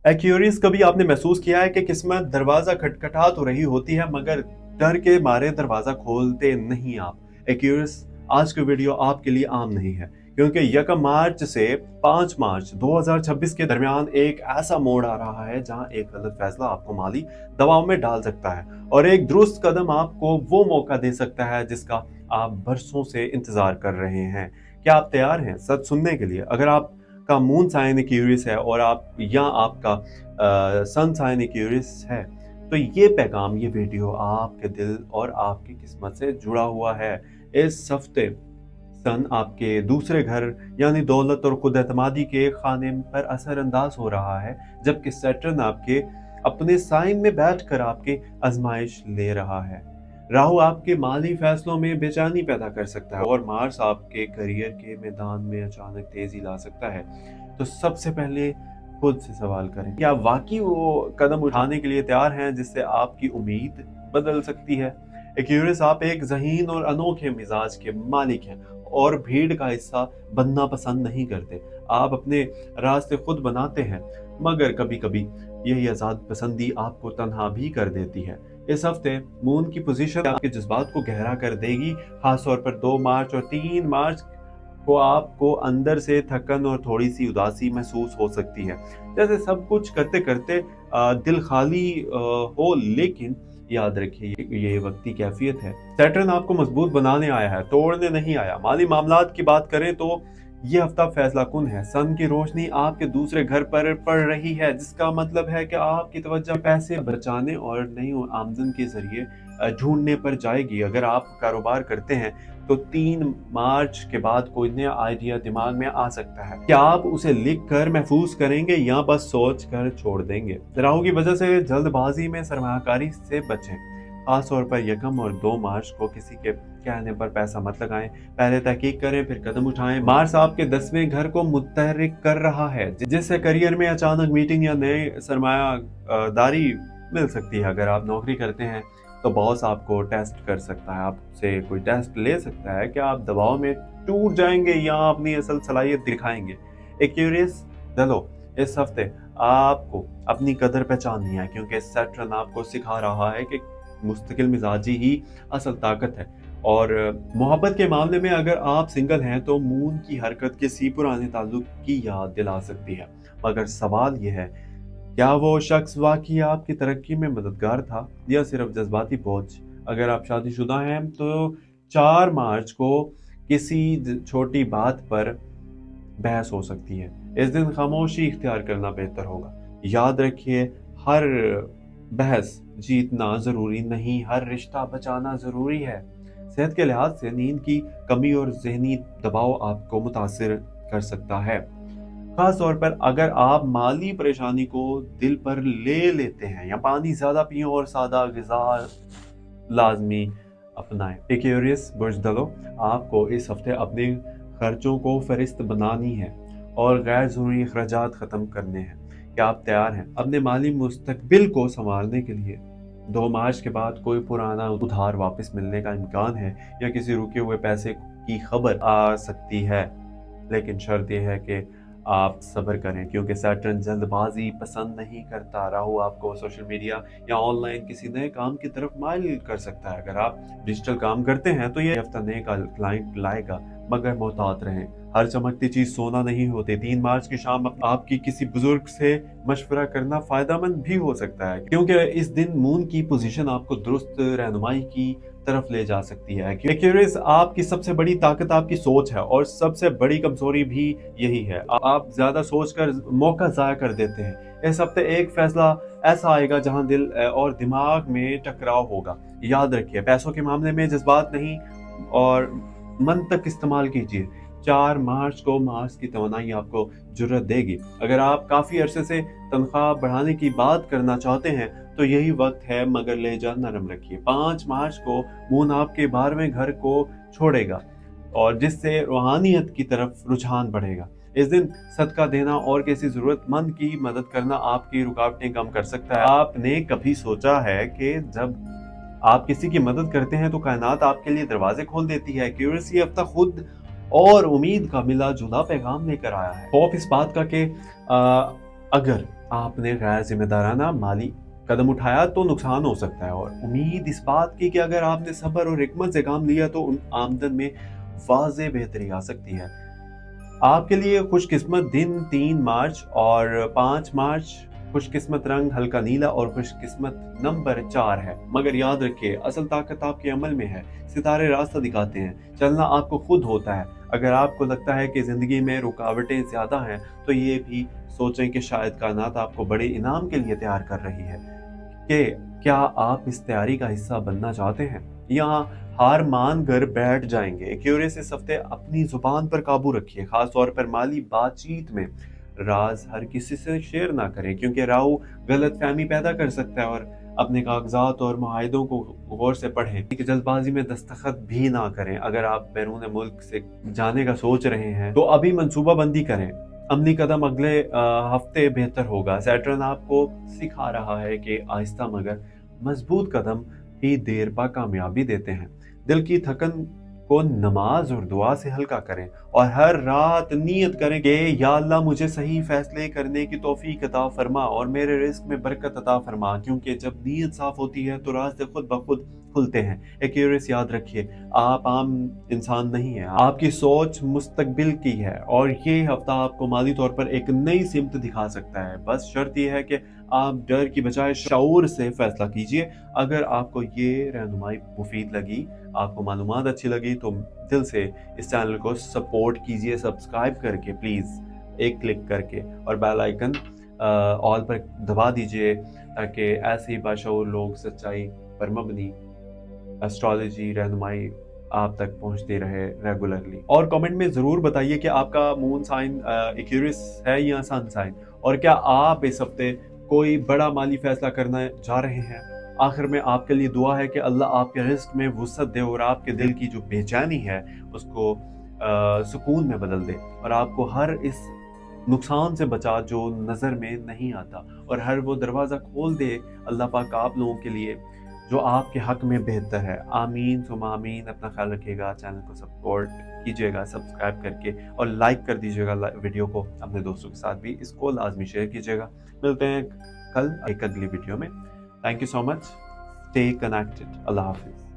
Aquarius, कभी आपने महसूस किया है कि किस्मत दरवाजा खटखटा तो रही होती है मगर डर के मारे दरवाजा खोलते नहीं आप। एक्यूरियस, आज की वीडियो आपके लिए आम नहीं है क्योंकि 1 मार्च से 5 मार्च 2026 के दरमियान एक ऐसा मोड़ आ रहा है जहां एक गलत फैसला आपको माली दबाव में डाल सकता है और एक दुरुस्त कदम आपको वो मौका दे सकता है जिसका आप बरसों से इंतजार कर रहे हैं। क्या आप तैयार हैं सच सुनने के लिए? अगर आप का मून साइन क्यूरियस है और आप या आपका सन साइन क्यूरियस है तो ये पैगाम, ये वीडियो आपके दिल और आपकी किस्मत से जुड़ा हुआ है। इस हफ्ते सन आपके दूसरे घर यानी दौलत और खुद एतमादी के खाने पर असर अंदाज हो रहा है, जबकि सैटर्न आपके अपने साइन में बैठकर आपके आजमाइश ले रहा है। राहु आपके माली फैसलों में बेचैनी पैदा कर सकता है और मार्स आपके करियर के मैदान में अचानक तेजी ला सकता है। तो सबसे पहले खुद से सवाल करें, क्या वाकई वो कदम उठाने के लिए तैयार हैं जिससे आपकी उम्मीद बदल सकती है? एक्यूरियस, आप एक ज़हीन और अनोखे मिजाज के मालिक हैं और भीड़ का हिस्सा बनना पसंद नहीं करते। आप अपने रास्ते खुद बनाते हैं, मगर कभी कभी यही आज़ाद पसंदी आपको तन्हा भी कर देती है। इस हफ्ते मून की पोजीशन आपके जज्बात को गहरा कर देगी, खासतौर पर 2 मार्च और 3 मार्च को आपको अंदर से थकन और थोड़ी सी उदासी महसूस हो सकती है, जैसे सब कुछ करते करते दिल खाली हो। लेकिन याद रखिए, ये वक्ती कैफियत है। सैटर्न आपको मजबूत बनाने आया है, तोड़ने नहीं आया। माली मामलात की बात करें तो ये हफ्ता फैसला कुन है। सन की रोशनी आपके दूसरे घर पर पड़ रही है, जिसका मतलब है कि आपकी तवज्जो पैसे बचाने और नई आमदन के जरिए ढूंढने पर जाएगी। अगर आप कारोबार करते हैं तो 3 मार्च के बाद कोई नया आइडिया दिमाग में आ सकता है। क्या आप उसे लिख कर महफूज करेंगे या बस सोच कर छोड़ देंगे? राहु की वजह से जल्दबाजी में सरमायाकारी से बचें। खास तौर पर 1 और 2 मार्च को किसी के कहने पर पैसा मत लगाएं, पहले तहकीक करें फिर कदम उठाएं। मार्स आपके 10वें घर को मुतहर्रिक कर रहा है, जिससे करियर में अचानक मीटिंग या नए सरमायादारी मिल सकती है। अगर आप नौकरी करते हैं तो बॉस आपको टेस्ट कर सकता है, आपसे कोई टेस्ट ले सकता है कि आप दबाव में टूट जाएंगे या अपनी असल सलाहियत दिखाएंगे। एक्यूरियस दलो, इस हफ्ते आपको अपनी कदर पहचाननी है क्योंकि सैटर्न आपको सिखा रहा है कि मुस्तकिल मिजाजी ही असल ताकत है। और मोहब्बत के मामले में अगर आप सिंगल हैं तो मून की हरकत किसी पुराने ताल्लुक की याद दिला सकती है, मगर सवाल यह है, क्या वो शख्स वाकई आपकी तरक्की में मददगार था या सिर्फ जज्बाती बोझ? अगर आप शादीशुदा हैं तो 4 मार्च को किसी छोटी बात पर बहस हो सकती है। इस दिन खामोशी इख्तियार करना बेहतर होगा। याद रखिए, हर बहस जीतना जरूरी नहीं, हर रिश्ता बचाना जरूरी है। सेहत के लिहाज से नींद की कमी और जहनी दबाव आपको मुतासिर कर सकता है, खास तौर पर अगर आप माली परेशानी को दिल पर ले लेते हैं। या पानी ज्यादा पिएं और सादा ग़िज़ा लाजमी अपनाएं। एक्वेरियस बुर्जदलो, आपको इस हफ्ते अपने खर्चों को फहरिस्त बनानी है और गैर जरूरी अखराजात खत्म करने हैं। क्या आप तैयार हैं अपने माली मुस्तकबिल को संभालने के लिए? 2 मार्च के बाद कोई पुराना उधार वापस मिलने का इम्कान है या किसी रुके हुए पैसे की खबर आ सकती है, लेकिन शर्त यह है कि आप सब्र करें क्योंकि सैटर्न जल्दबाजी पसंद नहीं करता। राहु आपको सोशल मीडिया या ऑनलाइन किसी नए काम की तरफ माइल कर सकता है। अगर आप डिजिटल काम करते हैं तो ये हफ्ता नए क्लाइंट लाएगा, मगर मोहतात रहें। हर चमकती चीज सोना नहीं होती। 3 मार्च की शाम आपकी किसी बुजुर्ग से मशवरा करना फायदेमंद भी हो सकता है क्योंकि इस दिन मून की पोजीशन आपको दुरुस्त रहनुमाई की तरफ ले जा सकती है। एक्वेरियस, आपकी सबसे बड़ी ताकत आपकी सोच है और सबसे बड़ी कमजोरी भी यही है। आप ज्यादा सोचकर मौका जाया कर देते हैं। इस हफ्ते एक फैसला ऐसा आएगा जहां दिल और दिमाग में टकराव होगा। याद रखिए, पैसों के मामले में जज्बात नहीं और मंतक इस्तेमाल कीजिए। 4 मार्च को मार्स की तवानाई आपको जुर्रत देगी। अगर आप काफी अरसे से तनख्वाह बढ़ाने की बात करना चाहते हैं तो यही वक्त है, मगर लहजा नरम रखिए। 5 मार्च को मून आपके 12वें घर को छोड़ेगा और जिससे रूहानियत की तरफ रुझान बढ़ेगा। इस दिन सदका देना और किसी जरूरतमंद की मदद करना आपकी रुकावटें कम कर सकता है। आपने कभी सोचा है कि जब आप किसी की मदद करते हैं तो कायनात आपके लिए दरवाजे खोल देती है? क्यूरियस ये हफ्ता खुद और उम्मीद का मिला जुला पैगाम लेकर आया है। खौफ इस बात का कि अगर आपने गैर जिम्मेदाराना माली कदम उठाया तो नुकसान हो सकता है, और उम्मीद इस बात की कि अगर आपने सब्र और हिकमत से काम लिया तो उन आमदन में वाज़ेह बेहतरी आ सकती है। आपके लिए खुशकिस्मत दिन 3 मार्च और 5 मार्च, खुशकिस्मत रंग हल्का नीला और खुशकिस्मत नंबर 4 है। मगर याद रखिए, असल ताकत आपके अमल में है। सितारे रास्ता दिखाते हैं, चलना आपको खुद होता है। अगर आपको लगता है कि ज़िंदगी में रुकावटें ज़्यादा हैं, तो ये भी सोचें कि शायद कायनात आपको बड़े इनाम के लिए तैयार कर रही है। कि क्या आप इस तैयारी का हिस्सा बनना चाहते हैं, या हार मान कर बैठ जाएंगे? क्यूरियस इस हफ्ते अपनी जुबान पर काबू रखिए, खास तौर पर माली बातचीत में राज हर किसी से शेयर ना करें, क्योंकि राव गलत फहमी पैदा कर सकता है। और अपने कागजात और मुआहिदों को गौर से पढ़ें, कि जल्दबाजी में दस्तखत भी ना करें। अगर आप बैरून मुल्क से जाने का सोच रहे हैं तो अभी मंसूबा बंदी करें। अमली कदम अगले हफ्ते बेहतर होगा। सैटर्न आपको सिखा रहा है कि आहिस्ता मगर मजबूत कदम ही देर पा कामयाबी देते हैं। दिल की थकन को नमाज और दुआ से हल्का करें, और हर रात नियत करें कि या अल्लाह मुझे सही फैसले करने की तौफीक अता फरमा और मेरे रिस्क में बरकत अता फरमा, क्योंकि जब नीयत साफ होती है तो रास्ते खुद ब खुद खुलते हैं। एक्यूरेस याद रखिए, आप आम इंसान नहीं हैं, आपकी सोच मुस्तकबिल की है, और ये हफ्ता आपको माली तौर पर एक नई सिमत दिखा सकता है। बस शर्त यह है कि आप डर की बजाय शऊर से फैसला कीजिए। अगर आपको ये रहनुमाई मुफीद लगी, आपको मालूमात अच्छी लगी, तो दिल से इस चैनल को सपोर्ट कीजिए, सब्सक्राइब करके प्लीज़, एक क्लिक करके, और बेल आइकन ऑल पर दबा दीजिए, ताकि ऐसे ही बाशऊर लोग सच्चाई पर मबनी एस्ट्रोलॉजी रहनुमाई आप तक पहुंचती रहे रेगुलरली। और कमेंट में ज़रूर बताइए कि आपका मून साइन एक्वेरियस है या सन साइन, और क्या आप इस हफ्ते कोई बड़ा माली फैसला करना जा रहे हैं। आखिर में आपके लिए दुआ है कि अल्लाह आपके रिस्क में वुसअत दे, और आपके दिल की जो बेचैनी है उसको सुकून में बदल दे, और आपको हर इस नुकसान से बचा जो नज़र में नहीं आता, और हर वो दरवाज़ा खोल दे अल्लाह पाक आप लोगों के लिए जो आपके हक में बेहतर है। आमीन सुमा आमीन। अपना ख्याल रखिएगा, चैनल को सपोर्ट कीजिएगा सब्सक्राइब करके, और लाइक कर दीजिएगा वीडियो को। अपने दोस्तों के साथ भी इसको लाजमी शेयर कीजिएगा। मिलते हैं कल एक अगली वीडियो में। Thank you so much. Stay connected. Allah हाफिज़।